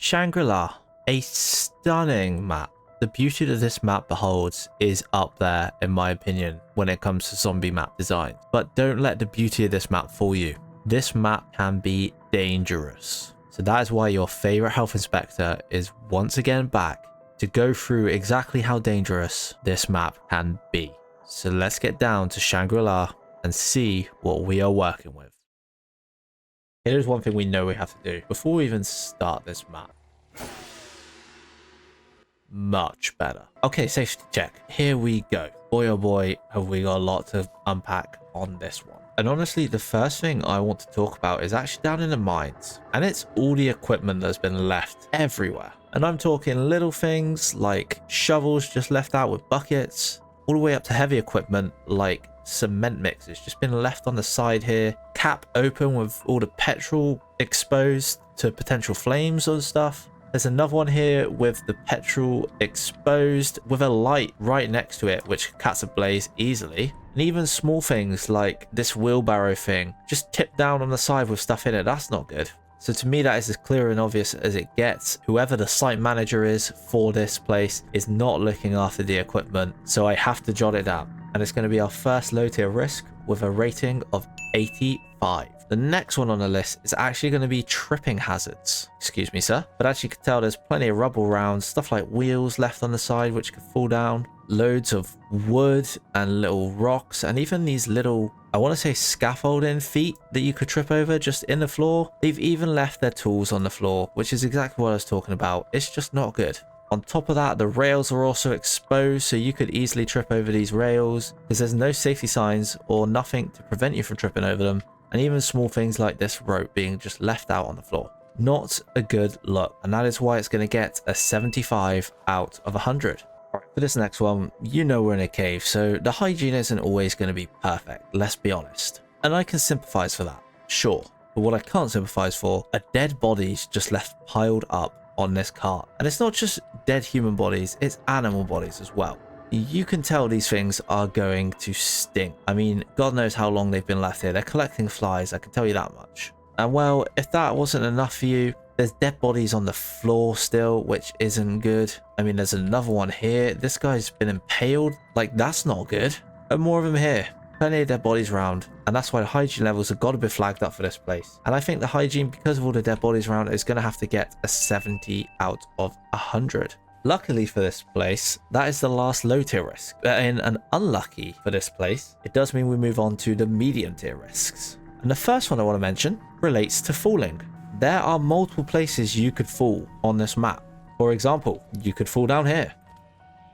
Shangri La, a stunning map. The beauty that this map beholds is up there, in my opinion, when it comes to zombie map design. But don't let the beauty of this map fool you. This map can be dangerous. So that is why your favorite health inspector is once again back to go through exactly how dangerous this map can be. So let's get down to Shangri La and see what we are working with. Here's one thing we know we have to do before we even start this map. Much better. Okay, safety check. Here we go. Boy oh boy, have we got a lot to unpack on this one. And honestly, the first thing I want to talk about is actually down in the mines. And it's all the equipment that's been left everywhere. And I'm talking little things like shovels just left out with buckets, all the way up to heavy equipment like cement mixers just been left on the side here, cap open with all the petrol exposed to potential flames and stuff. There's another one here with the petrol exposed with a light right next to it which cuts ablaze easily. And even small things like this wheelbarrow thing just tipped down on the side with stuff in it. That's not good. So to me, that is as clear and obvious as it gets. Whoever the site manager is for this place is not looking after the equipment, so I have to jot it down. And it's going to be our first low tier risk with a rating of 85. The next one on the list is actually going to be tripping hazards. Excuse me, sir. But as you can tell, there's plenty of rubble around, stuff like wheels left on the side which could fall down, loads of wood and little rocks, and even these little, I want to say scaffolding feet that you could trip over just in the floor. They've even left their tools on the floor, which is exactly what I was talking about. It's just not good. On top of that, the rails are also exposed, so you could easily trip over these rails because there's no safety signs or nothing to prevent you from tripping over them. And even small things like this rope being just left out on the floor. Not a good look, and that is why it's going to get a 75 out of 100. Alright, for this next one, you know we're in a cave, so the hygiene isn't always going to be perfect, let's be honest. And I can sympathize for that, sure. But what I can't sympathize for are dead bodies just left piled up on this cart. And it's not just dead human bodies, it's animal bodies as well. You can tell these things are going to stink. I mean, God knows how long they've been left here. They're collecting flies, I can tell you that much. And well, if that wasn't enough for you, there's dead bodies on the floor still, which isn't good. I mean, there's another one here. This guy's been impaled. Like, that's not good. And more of them here. Plenty of dead bodies around. And that's why the hygiene levels have got to be flagged up for this place. And I think the hygiene, because of all the dead bodies around, is going to have to get a 70 out of 100. Luckily for this place, that is the last low tier risk. And unlucky for this place, it does mean we move on to the medium tier risks. And the first one I want to mention relates to falling. There are multiple places you could fall on this map. For example, you could fall down here.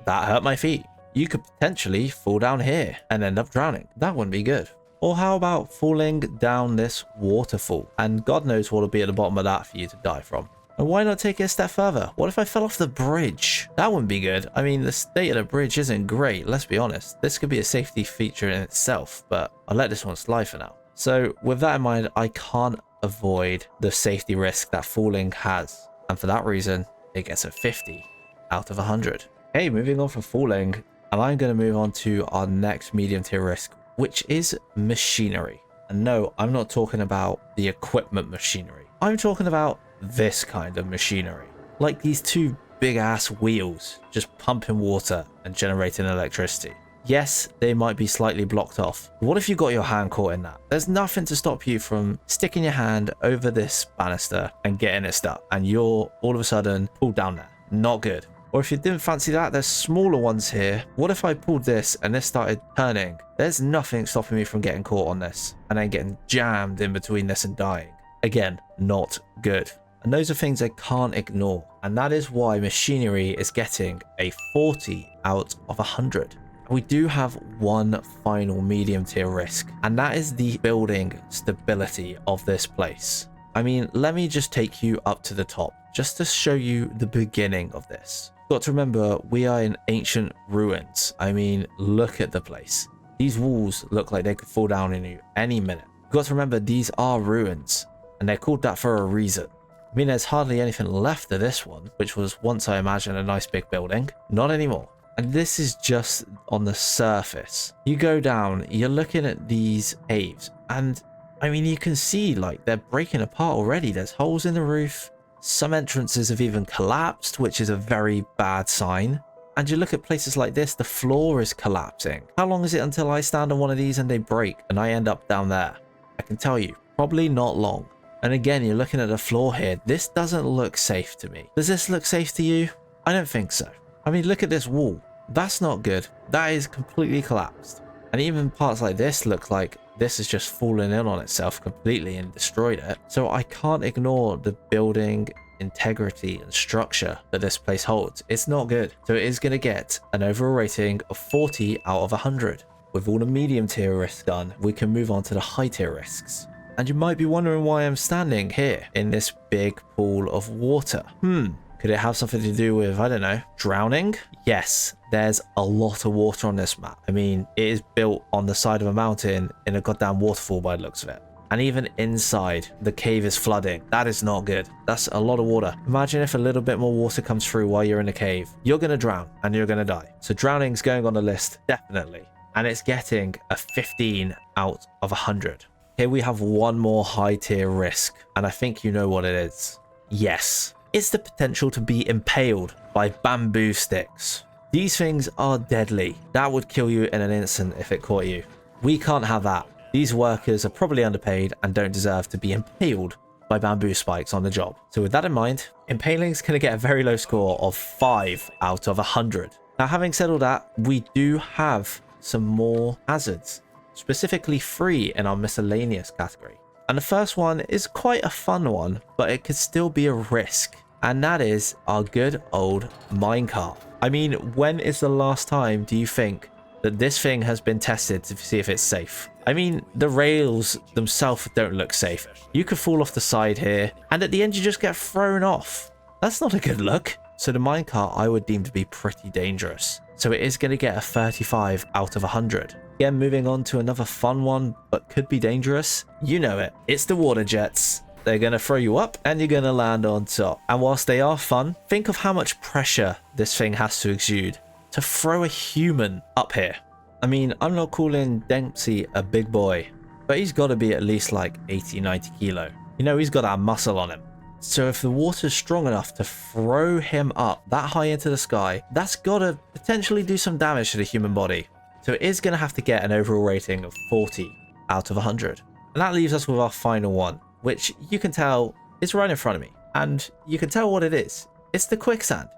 That hurt my feet. You could potentially fall down here and end up drowning. That wouldn't be good. Or how about falling down this waterfall? And God knows what will be at the bottom of that for you to die from. And why not take it a step further? What if I fell off the bridge? That wouldn't be good. I mean, the state of the bridge isn't great, let's be honest. This could be a safety feature in itself, but I'll let this one slide for now. So with that in mind, I can't avoid the safety risk that falling has. And for that reason, it gets a 50 out of 100. Hey, moving on from falling, and I'm going to move on to our next medium tier risk, which is machinery. And no, I'm not talking about the equipment machinery. I'm talking about this kind of machinery, like these two big ass wheels just pumping water and generating electricity. Yes, they might be slightly blocked off. What if you got your hand caught in that? There's nothing to stop you from sticking your hand over this banister and getting it stuck, and you're all of a sudden pulled down there. Not good. Or if you didn't fancy that, there's smaller ones here. What if I pulled this and this started turning? There's nothing stopping me from getting caught on this and then getting jammed in between this and dying. Again, not good. And those are things I can't ignore. And that is why machinery is getting a 40 out of 100. We do have one final medium tier risk, and that is the building stability of this place. I mean, let me just take you up to the top, just to show you the beginning of this. Got to remember, we are in ancient ruins. I mean, look at the place. These walls look like they could fall down on you any minute. Got to remember, these are ruins, and they're called that for a reason. I mean, there's hardly anything left of this one, which was once, I imagine, a nice big building. Not anymore. And this is just on the surface. You go down, you're looking at these caves, and I mean, you can see like they're breaking apart already. There's holes in the roof. Some entrances have even collapsed, which is a very bad sign. And you look at places like this, the floor is collapsing. How long is it until I stand on one of these and they break and I end up down there? I can tell you, probably not long. And again, you're looking at the floor here. This doesn't look safe to me. Does this look safe to you? I don't think so. I mean, look at this wall. That's not good. That is completely collapsed. And even parts like this look like this has just fallen in on itself completely and destroyed it. So I can't ignore the building integrity and structure that this place holds. It's not good. So it is going to get an overall rating of 40 out of 100. With all the medium tier risks done, we can move on to the high tier risks. And you might be wondering why I'm standing here in this big pool of water. Could it have something to do with, I don't know, drowning? Yes, there's a lot of water on this map. I mean, it is built on the side of a mountain in a goddamn waterfall by the looks of it. And even inside, the cave is flooding. That is not good. That's a lot of water. Imagine if a little bit more water comes through while you're in a cave. You're going to drown and you're going to die. So drowning's going on the list, definitely. And it's getting a 15 out of 100. Here we have one more high tier risk. And I think you know what it is. Yes, it's the potential to be impaled by bamboo sticks. These things are deadly. That would kill you in an instant if it caught you. We can't have that. These workers are probably underpaid and don't deserve to be impaled by bamboo spikes on the job. So with that in mind, impaling's going to get a very low score of 5 out of 100. Now, having said all that, we do have some more hazards, specifically 3 in our miscellaneous category. And the first one is quite a fun one, but it could still be a risk. And that is our good old minecart. I mean, when is the last time do you think that this thing has been tested to see if it's safe? I mean, the rails themselves don't look safe. You could fall off the side here, and at the end you just get thrown off. That's not a good look. So the minecart I would deem to be pretty dangerous. So it is going to get a 35 out of 100. Again, moving on to another fun one, but could be dangerous. You know it. It's the water jets. They're going to throw you up and you're going to land on top. And whilst they are fun, think of how much pressure this thing has to exude to throw a human up here. I mean, I'm not calling Dempsey a big boy, but he's got to be at least like 80, 90 kilo. You know, he's got that muscle on him. So if the water's strong enough to throw him up that high into the sky, that's got to potentially do some damage to the human body. So it is going to have to get an overall rating of 40 out of 100. And that leaves us with our final one, which you can tell is right in front of me. And you can tell what it is. It's the quicksand.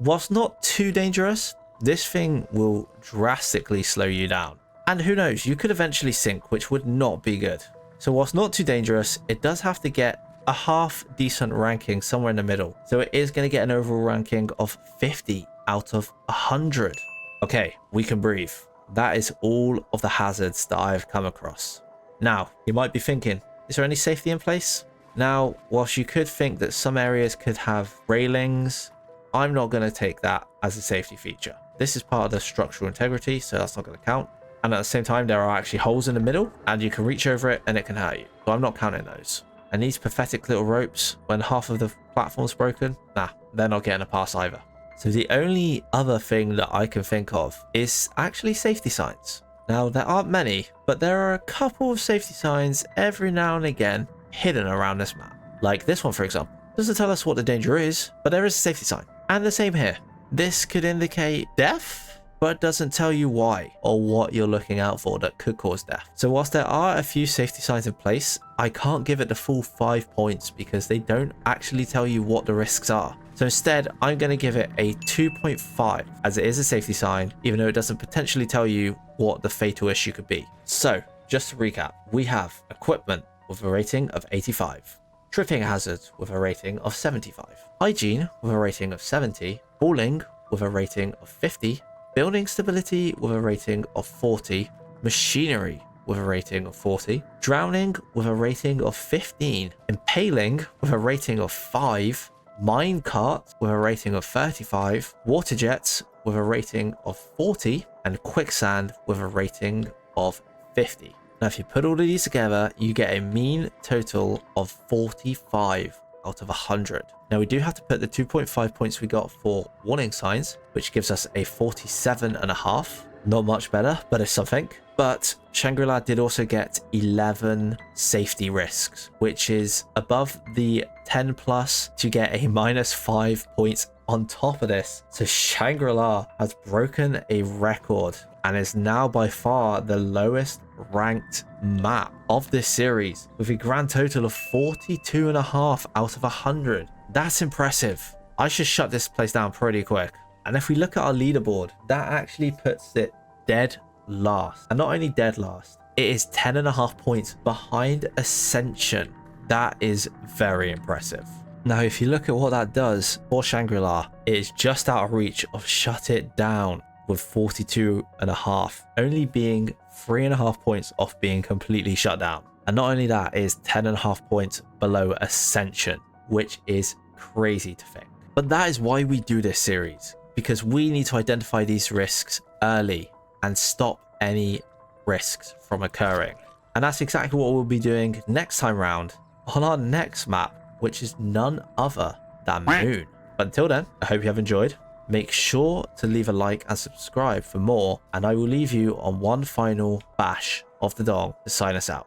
Whilst not too dangerous, this thing will drastically slow you down. And who knows, you could eventually sink, which would not be good. So whilst not too dangerous, it does have to get a half decent ranking somewhere in the middle. So it is going to get an overall ranking of 50 out of 100. Okay, we can breathe. That is all of the hazards that I've come across. Now, you might be thinking, is there any safety in place? Now, whilst you could think that some areas could have railings, I'm not going to take that as a safety feature. This is part of the structural integrity, so that's not going to count. And at the same time, there are actually holes in the middle and you can reach over it and it can hurt you. So I'm not counting those. And these pathetic little ropes, when half of the platform's broken, nah, they're not getting a pass either. So the only other thing that I can think of is actually safety signs. Now, there aren't many, but there are a couple of safety signs every now and again hidden around this map. Like this one, for example. Doesn't tell us what the danger is, but there is a safety sign. And the same here. This could indicate death, but doesn't tell you why or what you're looking out for that could cause death. So whilst there are a few safety signs in place, I can't give it the full 5 points because they don't actually tell you what the risks are. So instead, I'm going to give it a 2.5 as it is a safety sign, even though it doesn't potentially tell you what the fatal issue could be. So just to recap, we have equipment with a rating of 85, tripping hazards with a rating of 75, hygiene with a rating of 70, falling with a rating of 50, building stability with a rating of 40, machinery with a rating of 40, drowning with a rating of 15, impaling with a rating of 5, minecart with a rating of 35, water jets with a rating of 40, and quicksand with a rating of 50. Now, if you put all of these together, you get a mean total of 45 out of 100. Now, we do have to put the 2.5 points we got for warning signs, which gives us a 47.5. Not much better, but it's something. But Shangri-La did also get 11 safety risks, which is above the 10 plus to get a -5 points on top of this. So Shangri-La has broken a record and is now by far the lowest ranked map of this series with a grand total of 42.5 out of 100. That's impressive. I should shut this place down pretty quick. And if we look at our leaderboard, that actually puts it dead last. And not only dead last, it is 10.5 points behind Ascension. That is very impressive. Now, if you look at what that does for Shangri-La, it is just out of reach of Shut It Down with 42.5, only being 3.5 points off being completely shut down. And not only that, it is 10.5 points below Ascension, which is crazy to think. But that is why we do this series, because we need to identify these risks early and stop any risks from occurring. And that's exactly what we'll be doing next time round on our next map, which is none other than Moon. But until then, I hope you have enjoyed. Make sure to leave a like and subscribe for more, and I will leave you on one final bash of the dong to sign us out.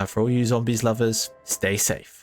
And for all you zombies lovers, stay safe.